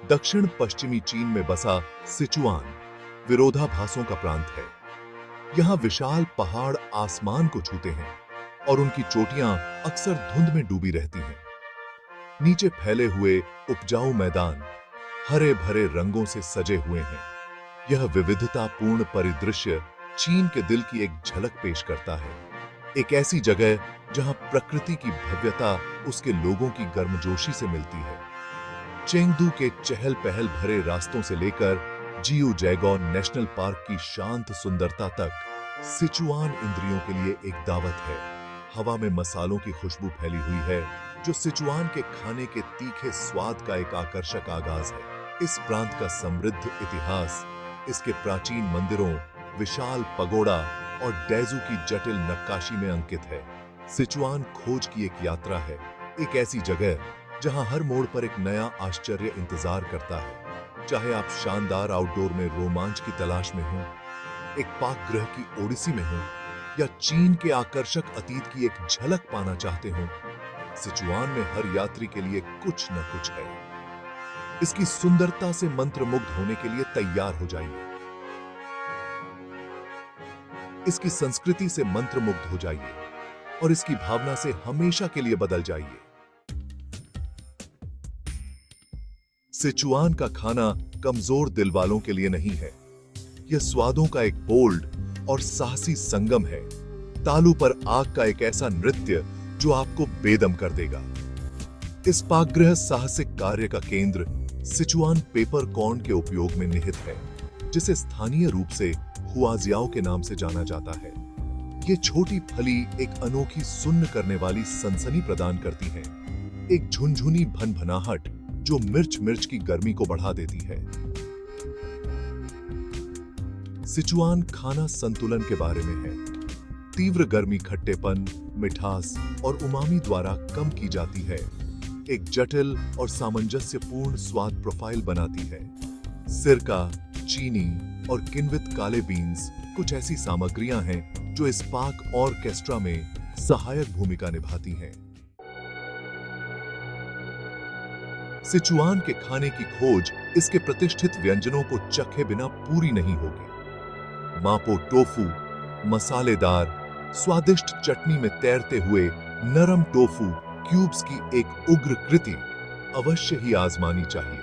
दक्षिण पश्चिमी चीन में बसा सिचुआन विरोधाभासों का प्रांत है। यहाँ विशाल पहाड़ आसमान को छूते हैं और उनकी चोटियां अक्सर धुंध में डूबी रहती हैं। नीचे फैले हुए उपजाऊ मैदान हरे भरे रंगों से सजे हुए हैं। यह विविधतापूर्ण परिदृश्य चीन के दिल की एक झलक पेश करता है। एक ऐसी जगह जहां प्रकृति की भव्यता उसके लोगों की गर्मजोशी से मिलती है। चेंगदू के चहल पहल भरे रास्तों से लेकर जियू जैगोन नेशनल पार्क की शांत सुंदरता तक, सिचुआन इंद्रियों के लिए एक दावत है। हवा में मसालों की खुशबू फैली हुई है, जो सिचुआन के खाने के तीखे स्वाद का एक आकर्षक आगाज है। इस प्रांत का समृद्ध इतिहास इसके प्राचीन मंदिरों, विशाल पगोड़ा और डेजू की जटिल नक्काशी में अंकित है। सिचुआन खोज की एक यात्रा है, एक ऐसी जगह जहां हर मोड़ पर एक नया आश्चर्य इंतजार करता है। चाहे आप शानदार आउटडोर में रोमांच की तलाश में हों, एक पाक ग्रह की ओडिसी में हों, या चीन के आकर्षक अतीत की एक झलक पाना चाहते हों, सिचुआन में हर यात्री के लिए कुछ न कुछ है। इसकी सुंदरता से मंत्रमुग्ध होने के लिए तैयार हो जाइए। इसकी संस्कृति से मंत्रमुग्ध हो जाइए और इसकी भावना से हमेशा के लिए बदल जाइए। सिचुआन का खाना कमजोर दिल वालों के लिए नहीं है। यह स्वादों का एक बोल्ड और साहसी संगम है। तालू पर आग का एक ऐसा नृत्य जो आपको बेदम कर देगा। इस पाकगृह साहसिक कार्य का केंद्र सिचुआन पेपर कॉर्न के उपयोग में निहित है, जिसे स्थानीय रूप से हुआजियाओ के नाम से जाना जाता है। ये छोटी फली एक अनोखी सुन्न करने वाली सनसनी प्रदान करती है, एक झुनझुनी भनभनाहट जो मिर्च की गर्मी को बढ़ा देती है। सिचुआन खाना संतुलन के बारे में है। तीव्र गर्मी खट्टेपन, मिठास और उमामी द्वारा कम की जाती है, एक जटिल और सामंजस्यपूर्ण स्वाद प्रोफाइल बनाती है। सिरका, चीनी और किण्वित काले बीन्स कुछ ऐसी सामग्रियां हैं जो इस पाक ऑर्केस्ट्रा में सहायक भूमिका निभाती हैं। सिचुआन के खाने की खोज इसके प्रतिष्ठित व्यंजनों को चखे बिना पूरी नहीं होगी। मापो टोफू, मसालेदार स्वादिष्ट चटनी में तैरते हुए नरम टोफू क्यूब्स की एक उग्र कृति अवश्य ही आजमानी चाहिए।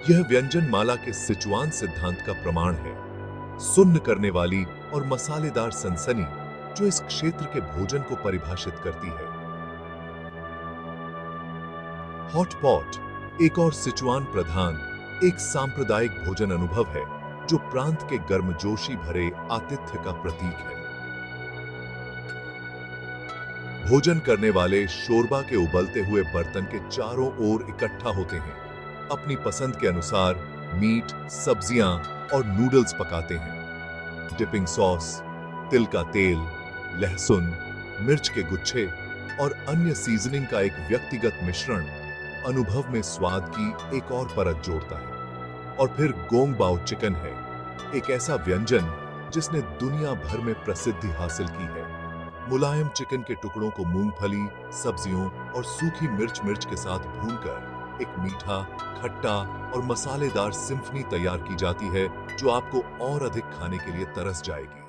यह व्यंजन माला के सिचुआन सिद्धांत का प्रमाण है। सुन्न करने वाली और मसालेदार सनसनी जो इस क्षेत्र के भोजन को परिभाषित करती है। हॉट पॉट एक और सिचुआन प्रधान एक सांप्रदायिक भोजन अनुभव है, जो प्रांत के गर्मजोशी भरे आतिथ्य का प्रतीक है। भोजन करने वाले शोरबा के उबलते हुए बर्तन के चारों ओर इकट्ठा होते हैं। अपनी पसंद के अनुसार मीट, सब्जियां और नूडल्स पकाते हैं। डिपिंग सॉस, तिल का तेल, लहसुन, मिर्च के गुच्छे और अन्य सीजनिंग का एक व्यक्तिगत मिश्रण अनुभव में स्वाद की एक और परत जोड़ता है। और फिर गोंग बाओ चिकन है, एक ऐसा व्यंजन जिसने दुनिया भर में प्रसिद्धि हासिल की है। मुलायम चिकन के टुकड़ों को मूंगफली, सब्जियों और सूखी मिर्च के साथ भूनकर एक मीठा, खट्टा और मसालेदार सिम्फनी तैयार की जाती है, जो आपको और अधिक खाने के लिए तरस जाएगी।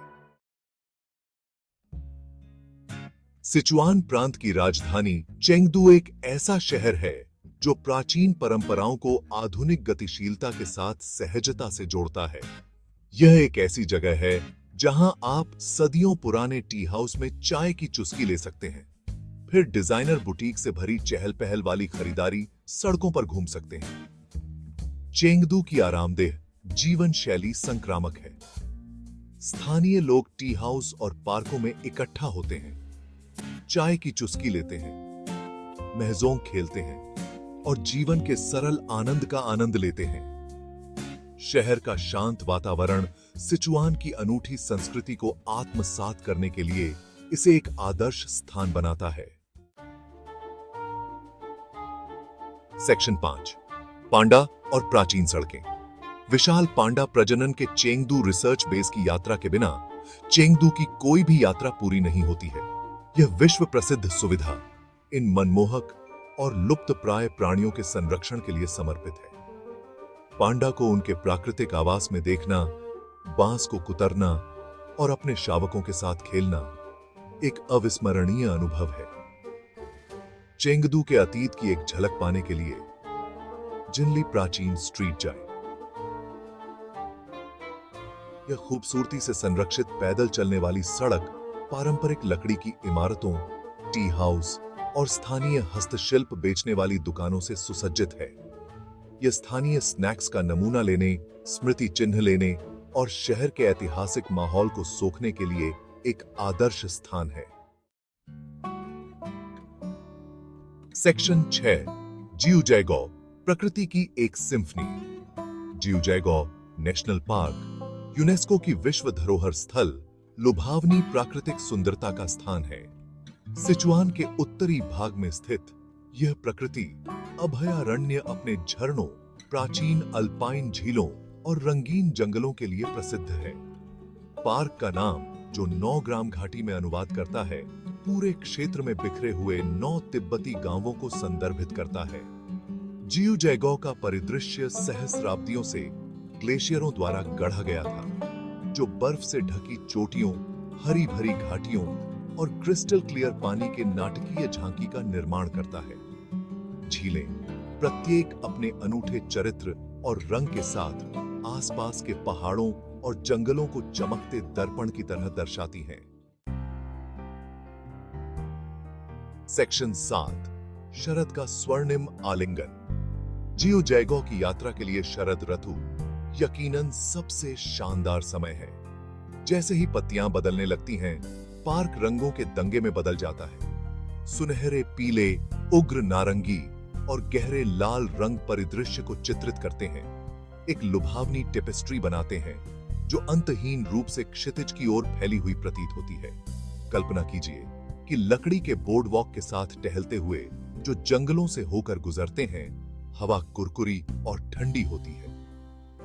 सिचुआन प्रांत की राजधानी चेंगदू एक ऐसा शहर है जो प्राचीन परंपराओं को आधुनिक गतिशीलता के साथ सहजता से जोड़ता है। यह एक ऐसी जगह है जहां आप सदियों पुराने टी हाउस में चाय की चुस्की ले सकते हैं, फिर डिजाइनर बुटीक से भरी चहल पहल वाली खरीदारी सड़कों पर घूम सकते हैं। चेंगदू की आरामदेह जीवन शैली संक्रामक है। स्थानीय लोग टी हाउस और पार्कों में इकट्ठा होते हैं, चाय की चुस्की लेते हैं, महजोंग खेलते हैं और जीवन के सरल आनंद का आनंद लेते हैं। शहर का शांत वातावरण सिचुआन की अनूठी संस्कृति को आत्मसात करने के लिए इसे एक आदर्श स्थान बनाता है। सेक्शन 5, पांडा और प्राचीन सड़कें। विशाल पांडा प्रजनन के चेंगदू रिसर्च बेस की यात्रा के बिना चेंगदू की कोई भी यात्रा पूरी नहीं होती है। यह विश्व प्रसिद्ध सुविधा इन मनमोहक और लुप्तप्राय प्राणियों के संरक्षण के लिए समर्पित है। पांडा को उनके प्राकृतिक आवास में देखना, बांस को कुतरना और अपने शावकों के साथ खेलना एक अविस्मरणीय अनुभव है। चेंगदू के अतीत की एक झलक पाने के लिए जिनली प्राचीन स्ट्रीट जाए। यह खूबसूरती से संरक्षित पैदल चलने वाली सड़क पारंपरिक लकड़ी की इमारतों, टी हाउस और स्थानीय हस्तशिल्प बेचने वाली दुकानों से सुसज्जित है। यह स्थानीय स्नैक्स का नमूना लेने, स्मृति चिन्ह लेने और शहर के ऐतिहासिक माहौल को सोखने के लिए एक आदर्श स्थान है। सेक्शन 6, जिउजैगो, प्रकृति की एक सिम्फनी। जिउजैगो नेशनल पार्क यूनेस्को की विश्व धरोहर स्थल लुभावनी प्राकृतिक सुंदरता का स्थान है। सिचुआन के उत्तरी भाग में स्थित यह प्रकृति अभयारण्य अपने झरनों, प्राचीन अल्पाइन झीलों और रंगीन जंगलों के लिए प्रसिद्ध है। पार्क का नाम, जो 9 ग्राम घाटी में अनुवाद करता है, पूरे क्षेत्र में बिखरे हुए 9 तिब्बती गांवों को संदर्भित करता है। जिउजैगो का परिदृश्य सहस्राब्दियों से ग्लेशियरों द्वारा गढ़ा गया था, जो बर्फ से ढकी चोटियों, हरी भरी घाटियों और क्रिस्टल क्लियर पानी के नाटकीय झांकी का निर्माण करता है। झीलें प्रत्येक अपने अनूठे चरित्र और रंग के साथ आसपास के पहाड़ों और जंगलों को चमकते दर्पण की तरह दर्शाती हैं। सेक्शन 7, शरद का स्वर्णिम आलिंगन। जिउजैगो की यात्रा के लिए शरद ऋतु यकीनन सबसे शानदार समय है। जैसे ही पत्तियां बदलने लगती हैं, पार्क रंगों के दंगे में बदल जाता है। सुनहरे पीले, उग्र नारंगी और गहरे लाल रंग परिदृश्य को चित्रित करते हैं, एक लुभावनी टेपेस्ट्री बनाते हैं जो अंतहीन रूप से क्षितिज की ओर फैली हुई प्रतीत होती है। कल्पना कीजिए कि लकड़ी के बोर्डवॉक के साथ टहलते हुए जो जंगलों से होकर गुजरते हैं, हवा कुरकुरी और ठंडी होती है।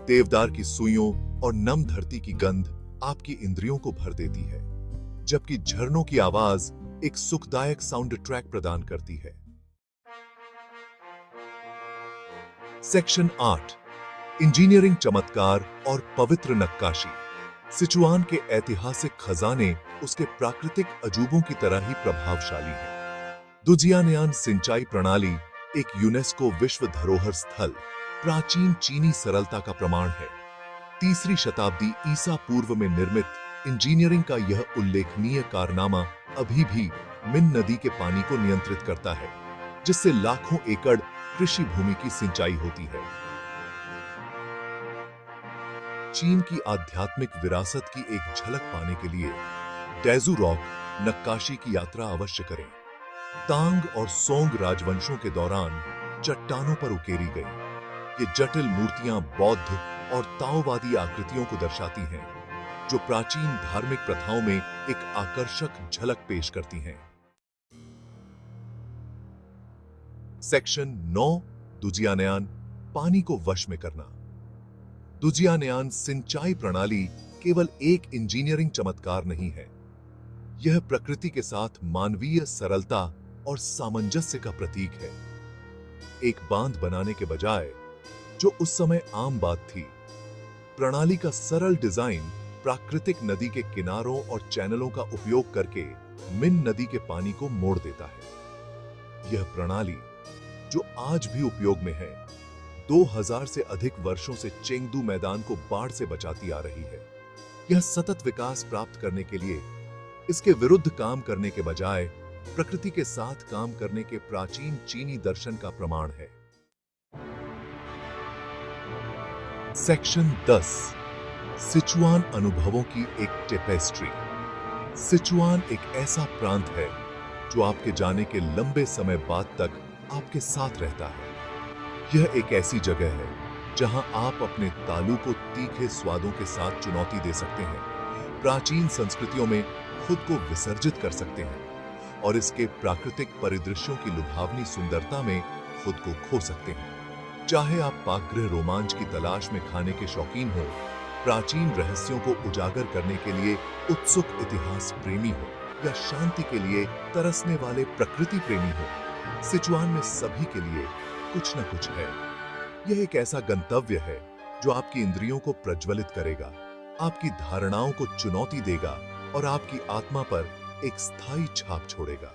देवदार की सुइयों और नम धरती की गंध आपकी इंद्रियों को भर देती है, जबकि झरनों की आवाज एक सुखदायक साउंड ट्रैक प्रदान करती है। सेक्शन 8, इंजीनियरिंग चमत्कार और पवित्र नक्काशी। सिचुआन के ऐतिहासिक खजाने उसके प्राकृतिक अजूबों की तरह ही प्रभावशाली हैं। दुजियानयान सिंचाई प्रणाली एक यूनेस्को विश्व धरोहर स्थल प्राचीन चीनी सरलता का प्रमाण है। 3री शताब्दी ईसा पूर्व में निर्मित इंजीनियरिंग का यह उल्लेखनीय कारनामा अभी भी मिन नदी के पानी को नियंत्रित करता है, जिससे लाखों एकड़ कृषि भूमि की सिंचाई होती है। चीन की आध्यात्मिक विरासत की एक झलक पाने के लिए डेजू रॉक नक्काशी की यात्रा अवश्य करें। तांग और सोंग राजवंशों के दौरान चट्टानों पर उकेरी गई ये जटिल मूर्तियां बौद्ध और ताओवादी आकृतियों को दर्शाती हैं, जो प्राचीन धार्मिक प्रथाओं में एक आकर्षक झलक पेश करती हैं। सेक्शन 9, दुजियानयान, पानी को वश में करना। दुजियानयान सिंचाई प्रणाली केवल एक इंजीनियरिंग चमत्कार नहीं है, यह प्रकृति के साथ मानवीय सरलता और सामंजस्य का प्रतीक है। एक बांध बनाने के बजाय, जो उस समय आम बात थी, प्रणाली का सरल डिजाइन प्राकृतिक नदी के किनारों और चैनलों का उपयोग करके मिन नदी के पानी को मोड़ देता है। यह प्रणाली, जो आज भी उपयोग में है, 2000 से अधिक वर्षों से चेंगदू मैदान को बाढ़ से बचाती आ रही है। यह सतत विकास प्राप्त करने के लिए इसके विरुद्ध काम करने के बजाय प्रकृति के साथ काम करने के प्राचीन चीनी दर्शन का प्रमाण है। सेक्शन 10, सिचुआन अनुभवों की एक टेपेस्ट्री। सिचुआन एक ऐसा प्रांत है जो आपके जाने के लंबे समय बाद तक आपके साथ रहता है। यह एक ऐसी जगह है जहां आप अपने तालू को तीखे स्वादों के साथ चुनौती दे सकते हैं, प्राचीन संस्कृतियों में खुद को विसर्जित कर सकते हैं और इसके प्राकृतिक परिदृश्यों की लुभावनी सुंदरता में खुद को खो सकते हैं। चाहे आप पाकगृह रोमांच की तलाश में खाने के शौकीन हो, प्राचीन रहस्यों को उजागर करने के लिए उत्सुक इतिहास प्रेमी हो, या शांति के लिए तरसने वाले प्रकृति प्रेमी हो, सिचुआन में सभी के लिए कुछ न कुछ है। यह एक ऐसा गंतव्य है जो आपकी इंद्रियों को प्रज्वलित करेगा, आपकी धारणाओं को चुनौती देगा और आपकी आत्मा पर एक स्थायी छाप छोड़ेगा।